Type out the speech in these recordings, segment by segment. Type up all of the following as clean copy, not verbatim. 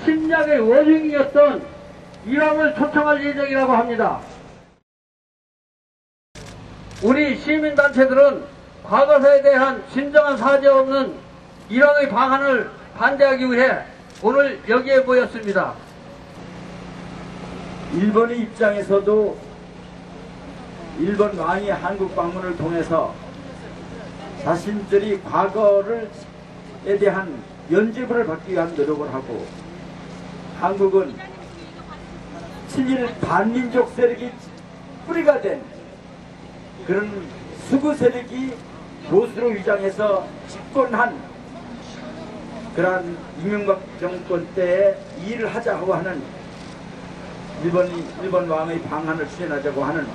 침략의 원흉이었던 이랑을 초청할 예정이라고 합니다. 우리 시민단체들은 과거사에 대한 진정한 사죄 없는 이랑의 방한을 반대하기 위해 오늘 여기에 모였습니다. 일본의 입장에서도 일본 왕이 한국 방문을 통해서 자신들이 과거에 대한 면죄부를 받기 위한 노력을 하고, 한국은 친일 반민족 세력이 뿌리가 된 그런 수구 세력이 보수로 위장해서 집권한 그러한 이명박 정권 때에 일을 하자고 하는 일본 왕의 방한을 수행하자고 하는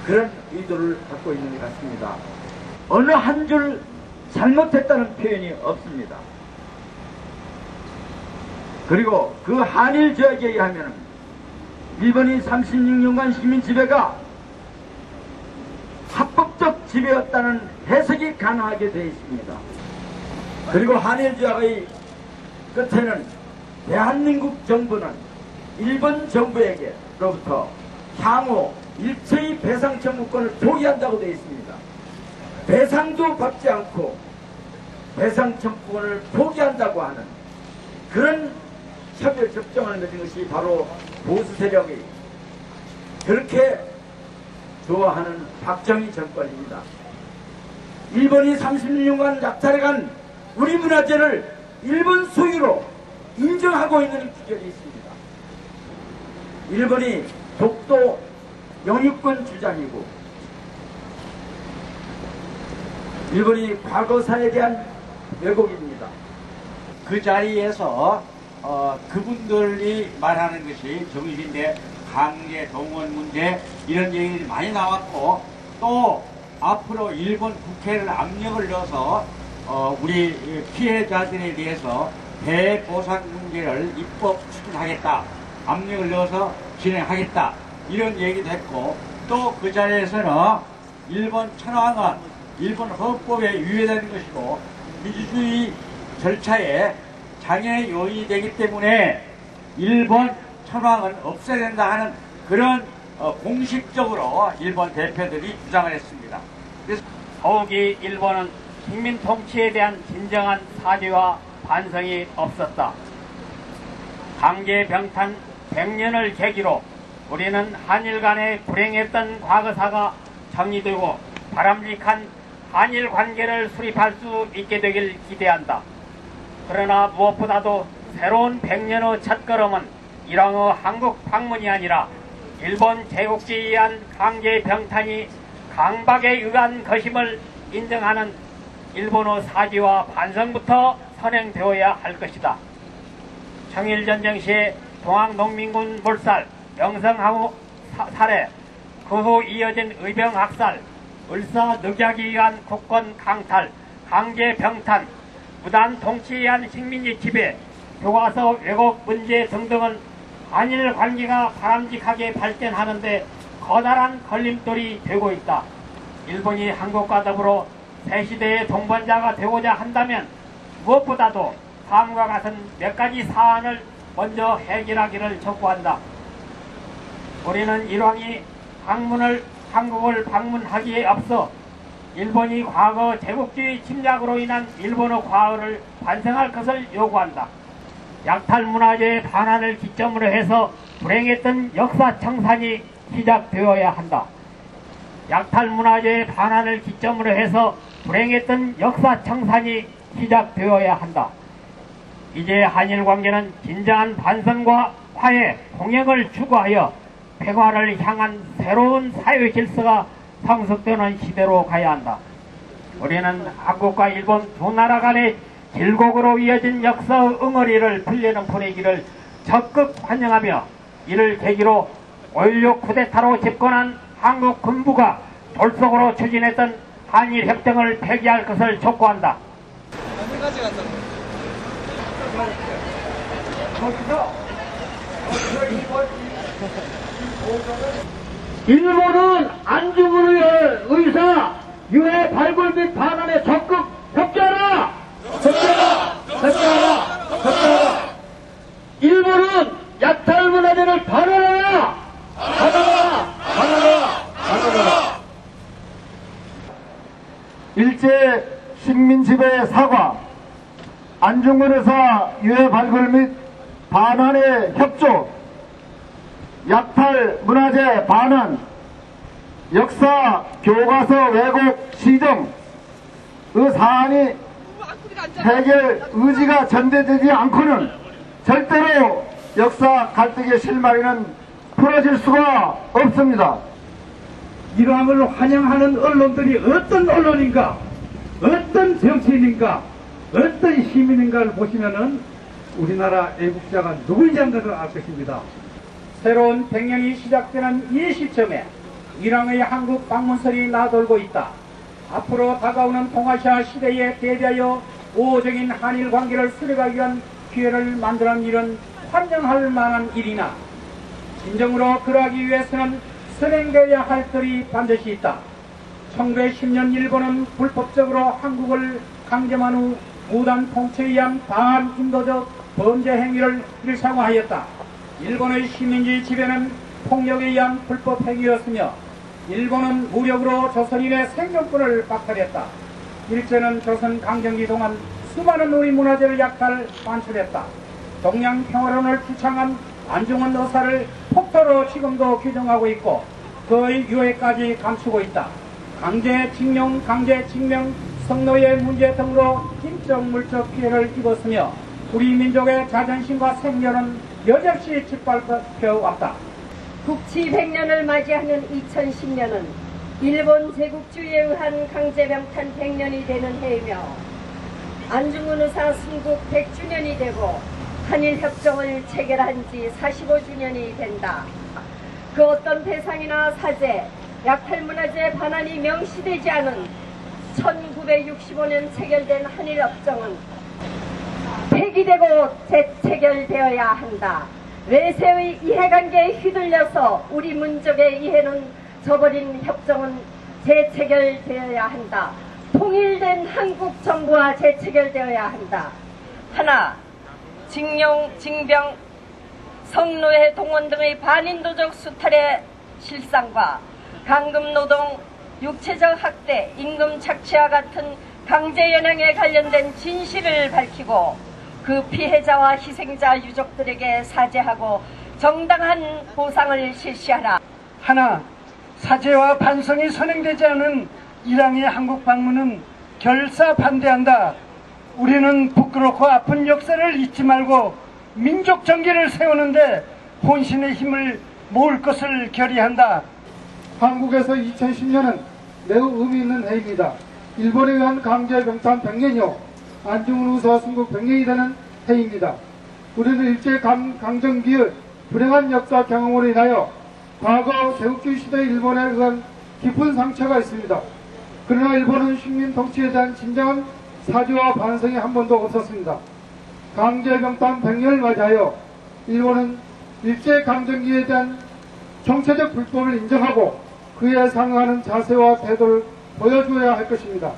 그런 의도를 갖고 있는 것 같습니다. 어느 한 줄 잘못했다는 표현이 없습니다. 그리고 그 한일 조약에 의하면 일본이 36년간 식민 지배가 합법적 지배였다는 해석이 가능하게 되어 있습니다. 그리고 한일 조약의 끝에는 대한민국 정부는 일본 정부에게로부터 향후 일체의 배상 청구권을 포기한다고 되어 있습니다. 배상도 받지 않고 배상 청구권을 포기한다고 하는 그런 협의를 접종하는 것이 바로 보수 세력이 그렇게 좋아하는 박정희 정권입니다. 일본이 36년간 약탈해간 우리 문화재를 일본 소유로 인정하고 있는 기결이 있습니다. 일본이 독도 영유권 주장이고, 일본이 과거사에 대한 왜곡입니다. 그 자리에서 그분들이 말하는 것이 정신대 강제 동원 문제 이런 얘기들이 많이 나왔고, 또 앞으로 일본 국회를 압력을 넣어서 우리 피해자들에 대해서 대보상 문제를 입법 추진하겠다, 압력을 넣어서 진행하겠다 이런 얘기도 했고, 또 그 자리에서는 일본 천황은 일본 헌법에 위배되는 것이고 민주주의 절차에 장애 요인이 되기 때문에 일본 천황은 없애야 된다 하는 그런 공식적으로 일본 대표들이 주장을 했습니다. 그래서 더욱이 일본은 식민 통치에 대한 진정한 사죄와 반성이 없었다. 강제 병탄 100년을 계기로 우리는 한일 간의 불행했던 과거사가 정리되고 바람직한 한일 관계를 수립할 수 있게 되길 기대한다. 그러나 무엇보다도 새로운 100년의 첫걸음은 일왕의 한국 방문이 아니라 일본 제국주의에 의한 강제 병탄이 강박에 의한 것임을 인정하는 일본의 사죄와 반성부터 선행되어야 할 것이다. 청일전쟁 시에 동학농민군 몰살, 명성황후 살해, 그 후 이어진 의병학살, 을사늑약에 의한 국권 강탈, 강제 병탄, 무단 통치에 의한 식민지 지배, 교과서 왜곡 문제 등등은 한일 관계가 바람직하게 발전하는데 커다란 걸림돌이 되고 있다. 일본이 한국과 더불어 새시대의 동반자가 되고자 한다면 무엇보다도 다음과 같은 몇 가지 사안을 먼저 해결하기를 촉구한다. 우리는 일왕이 한국을 방문하기에 앞서 일본이 과거 제국주의 침략으로 인한 일본의 과오를 반성할 것을 요구한다. 약탈문화재의 반환을 기점으로 해서 불행했던 역사 청산이 시작되어야 한다. 약탈문화재의 반환을 기점으로 해서 불행했던 역사 청산이 시작되어야 한다. 이제 한일 관계는 진정한 반성과 화해, 통역을 추구하여 평화를 향한 새로운 사회 질서가 성숙되는 시대로 가야 한다. 우리는 한국과 일본 두 나라 간의 길곡으로 이어진 역사의 응어리를 풀려는 분위기를 적극 환영하며 이를 계기로 5.16 쿠데타로 집권한 한국 군부가 졸속으로 추진했던 한일 협정을 폐기할 것을 촉구한다. 일본은 안중근의 의사 유해 발굴 및 반환에 적극 협조하라! 협조하라! 협조하라! 협조하라! 일본 약탈 문화재를 반환하라! 반환하라! 반환하라! 반환하라! 일제 식민지배 사과, 안중근 의사 유해 발굴 및 반환의 협조, 약탈 문화재 반환, 역사 교과서 왜곡 시정의 사안이 해결 의지가 전제되지 않고는 절대로 역사 갈등의 실마리는 풀어질 수가 없습니다. 이러함을 환영하는 언론들이 어떤 언론인가, 어떤 정치인인가, 어떤 시민인가를 보시면은 우리나라 애국자가 누구인지 한 것을 알 것입니다. 새로운 100년이 시작되는 이 시점에 이랑의 한국 방문설이 나돌고 있다. 앞으로 다가오는 동아시아 시대에 대비하여 우호적인 한일 관계를 수립하기 위한 기회를 만드는 일은 환영할 만한 일이나 진정으로 그러하기 위해서는 선행되어야 할 들이 반드시 있다. 1910년 일본은 불법적으로 한국을 강점한 후 무단 통치에 의한 반인도적 범죄 행위를 일상화하였다. 일본의 식민지 지배는 폭력에 의한 불법 행위였으며 일본은 무력으로 조선인의 생존권을 박탈했다. 일제는 조선 강점기 동안 수많은 우리 문화재를 약탈 반출했다. 동양평화론을 주창한 안중근 의사를 폭도로 지금도 규정하고 있고 그의 유해까지 감추고 있다. 강제징용, 성노예 문제 등으로 인적 물적 피해를 입었으며 우리 민족의 자존심과 생존은 여전히 짓밟혀 왔다. 국치 100년을 맞이하는 2010년은 일본 제국주의에 의한 강제병탄 100년이 되는 해이며 안중근 의사 순국 100주년이 되고 한일협정을 체결한 지 45주년이 된다. 그 어떤 대상이나 사제, 약탈문화재 반환이 명시되지 않은 1965년 체결된 한일협정은 폐기되고 재체결되어야 한다. 외세의 이해관계에 휘둘려서 우리 민족의 이해는 저버린 협정은 재체결되어야 한다. 통일된 한국 정부와 재체결되어야 한다. 하나, 징용, 징병, 성노예 동원 등의 반인도적 수탈의 실상과 강금노동, 육체적 학대, 임금 착취와 같은 강제연행에 관련된 진실을 밝히고 그 피해자와 희생자 유족들에게 사죄하고 정당한 보상을 실시하라. 하나, 사죄와 반성이 선행되지 않은 이랑의 한국 방문은 결사 반대한다. 우리는 부끄럽고 아픈 역사를 잊지 말고 민족 정기를 세우는데 혼신의 힘을 모을 것을 결의한다. 한국에서 2010년은 매우 의미 있는 해입니다. 일본에 의한 강제병탄 100년이요 안중근 의사 순국 100년이 되는 해입니다. 우리는 일제 강점기의 불행한 역사 경험으로 인하여 과거 제국주의 시대 일본에 의한 깊은 상처가 있습니다. 그러나 일본은 식민 통치에 대한 진정한 사죄와 반성이 한 번도 없었습니다. 강제병탄 100년을 맞이하여 일본은 일제 강점기에 대한 정체적 불법을 인정하고 그에 상응하는 자세와 태도를 보여줘야 할 것입니다.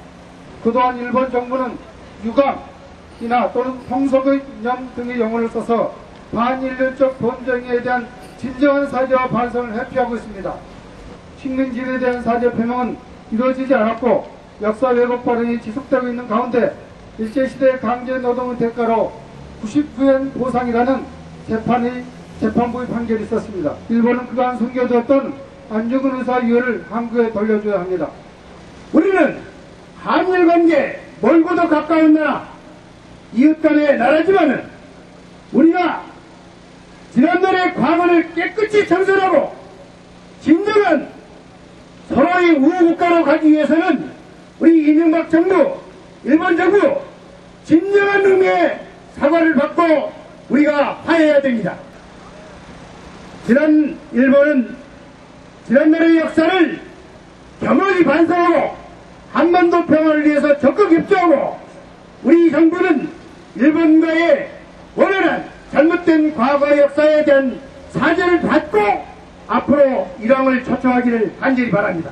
그동안 일본 정부는 유감이나 또는 통속의 이념 등의 용어를 써서 반인륜적 범죄에 대한 진정한 사죄와 반성을 회피하고 있습니다. 식민지에 대한 사죄 표명은 이루어지지 않았고 역사 왜곡 발언이 지속되고 있는 가운데 일제시대 강제노동의 대가로 99엔 보상이라는 재판부의 판결이 있었습니다. 일본은 그간 숨겨두었던 안중근 의사 유해를 한국에 돌려줘야 합니다. 우리는 한일관계 멀고도 가까운 나라, 이웃간의 나라지만은 우리가 지난날의 과거를 깨끗이 청산하고 진정한 서로의 우호국가로 가기 위해서는 우리 이명박 정부, 일본 정부 진정한 의미의 사과를 받고 우리가 화해해야 됩니다. 일본은 지난날의 역사를 겸허히 반성하고 한반도 평화를 위해서 적극 협조하고 우리 정부는 일본과의 원활한 잘못된 과거 역사에 대한 사죄를 받고 앞으로 일왕을 초청하기를 간절히 바랍니다.